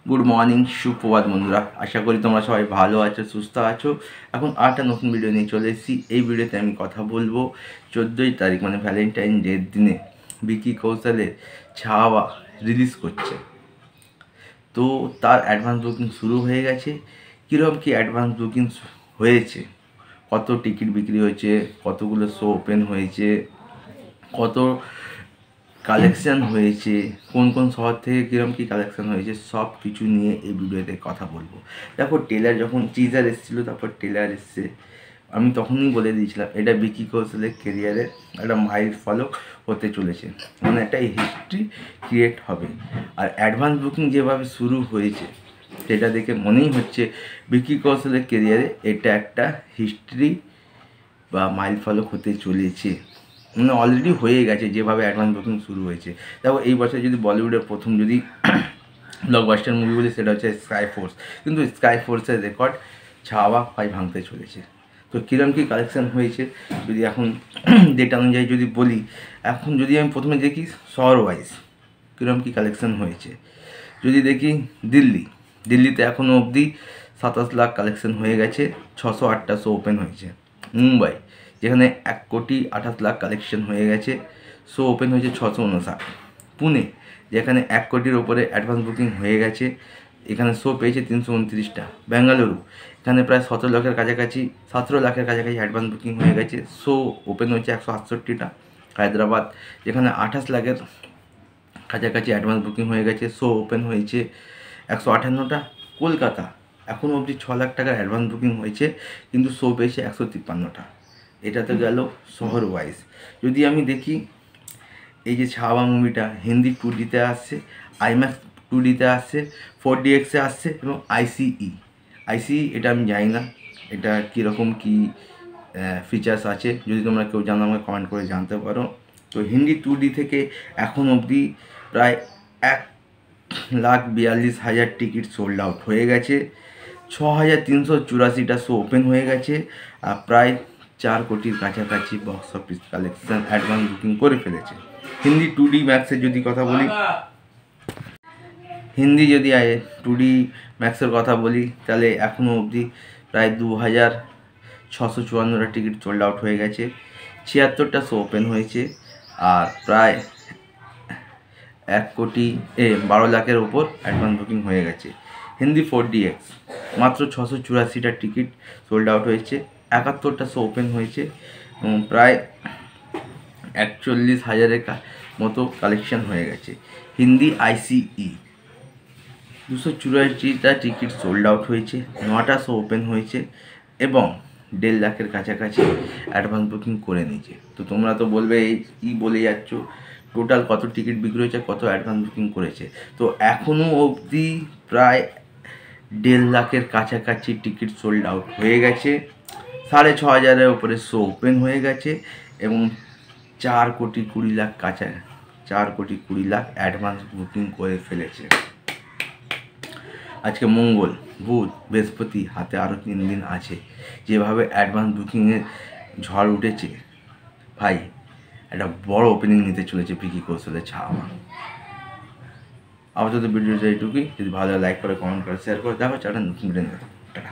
Good morning, সুপ্রভাত বন্ধুরা। আশা করি তোমরা সবাই ভালো আছো, সুস্থ আছো। এখন আরেকটা নতুন ভিডিও নিয়ে চলে এসেছি। এই ভিডিওতে আমি কথা বলবো 14ই তারিখ মানে ভ্যালেন্টাইন ডের দিনে ভিকি কৌশলের ছাওয়া রিলিজ করছে। তো তার অ্যাডভান্স বুকিং শুরু হয়ে গেছে। কীরকম কী অ্যাডভান্স বুকিং হয়েছে, কত টিকিট বিক্রি হয়েছে, কতগুলো শো ওপেন হয়েছে, কত কালেকশান হয়েছে, কোন কোন শহর থেকে কীরকম কী কালেকশান হয়েছে, সব কিছু নিয়ে এই ভিডিওতে কথা বলবো। দেখো, টেলার যখন টিজার এসেছিলো, তারপর টেলার এসছে, আমি তখনই বলে দিয়েছিলাম এটা ভিকি কৌশলের কেরিয়ারে একটা মাইল ফলক হতে চলেছে, মানে একটা হিস্ট্রি ক্রিয়েট হবে। আর অ্যাডভান্স বুকিং যেভাবে শুরু হয়েছে সেটা দেখে মনেই হচ্ছে ভিকি কৌশলের কেরিয়ারে এটা একটা হিস্ট্রি বা মাইল ফলক হতে চলেছে, মানে অলরেডি হয়ে গেছে যেভাবে অ্যাডভান্স বুকিং শুরু হয়েছে। দেখো, এই বছর যদি বলিউডের প্রথম যদি ব্লকবাস্টার মুভি বলি সেটা হচ্ছে স্কাই ফোর্স, কিন্তু স্কাই ফোর্সের রেকর্ড ছাওয়া ভাঙতে চলেছে। তো কীরকম কী কালেকশান হয়েছে যদি এখন ডেটা অনুযায়ী যদি বলি, এখন যদি আমি প্রথমে দেখি শহর ওয়াইজ কীরকম কী কালেকশান হয়েছে, যদি দেখি দিল্লিতে এখনও অবধি 27 লাখ কালেকশান হয়ে গেছে, 608টা শো ওপেন হয়েছে। মুম্বাই, যেখানে 1,28,00,000 কালেকশন হয়ে গেছে, শো ওপেন হয়েছে 659। পুনে, যেখানে 1 কোটির ওপরে অ্যাডভান্স বুকিং হয়ে গেছে, এখানে শো পেয়েছে 329টা। বেঙ্গালুরু, এখানে প্রায় 17 লাখের কাছাকাছি 17 লাখের কাছাকাছি অ্যাডভান্স বুকিং হয়ে গেছে, শো ওপেন হয়েছে 168টা। হায়দ্রাবাদ, যেখানে 28 লাখের কাছাকাছি অ্যাডভান্স বুকিং হয়ে গেছে, শো ওপেন হয়েছে 158টা। কলকাতা, এখনও অবধি 6 লাখ টাকার অ্যাডভান্স বুকিং হয়েছে, কিন্তু শো পেয়েছে 153টা। এটা তো গেল শহর ওয়াইজ। যদি আমি দেখি এই যে ছাওয়া মুভিটা হিন্দি 2Dতে আসছে, আইম্যাক্স 2Dতে আসছে, 4DX আসছে এবং আইসিই এটা আমি জানি না এটা কীরকম কী ফিচার্স আছে, যদি তোমরা কেউ জানো আমাকে কমেন্ট করে জানতে পারো। তো হিন্দি 2D থেকে এখন অবধি প্রায় 1,42,000 টিকিট সোল্ড আউট হয়ে গেছে, 6,384টা শো ওপেন হয়ে গেছে, আর প্রায় 4 কোটির কাছাকাছি box office collection advance booking করে ফেলেছে। হিন্দি 2D ম্যাক্সের যদি কথা বলি, হিন্দি যদি 2D ম্যাক্সের কথা বলি, তাহলে এখনও অবধি প্রায় 2,654টা টিকিট সোল্ড আউট হয়ে গেছে, 76টা শো ওপেন হয়েছে, আর প্রায় 1,12 লাখের ওপর অ্যাডভান্স বুকিং হয়ে গেছে। হিন্দি 4DX মাত্র 684টা টিকিট সোল্ড আউট হয়েছে, 71টা শো ওপেন হয়েছে এবং প্রায় 41,000-এর মতো কালেকশন হয়ে গেছে। হিন্দি আইসিই 284টা টিকিট সোল্ড আউট হয়েছে, 9টা শো ওপেন হয়েছে এবং 1.5 লাখের কাছাকাছি অ্যাডভান্স বুকিং করে নিয়েছে। তো তোমরা তো বলবে এই কী বলে যাচ্ছ, টোটাল কত টিকিট বিক্রি হয়েছে, কত অ্যাডভান্স বুকিং করেছে। তো এখনও অবধি প্রায় 1.5 লাখের কাছাকাছি টিকিট সোল্ড আউট হয়ে গেছে, 6,500-এর ওপরে শো ওপেন হয়ে গেছে এবং 4,20,00,000 অ্যাডভান্স বুকিং করে ফেলেছে। আজকে মঙ্গল, বুধ, বৃহস্পতি, হাতে আরও 3 দিন আছে। যেভাবে অ্যাডভান্স বুকিংয়ের ঝড় উঠেছে ভাই, একটা বড় ওপেনিং নিতে চলেছে ভিকি কৌশলের ছাওয়া। আপাতত ভিডিওটা এইটুকুই। যদি ভালো লাইক করে, কমেন্ট করে, শেয়ার করে দেখো, চাটা নতুন ভিডিও নিয়ে। টাটা।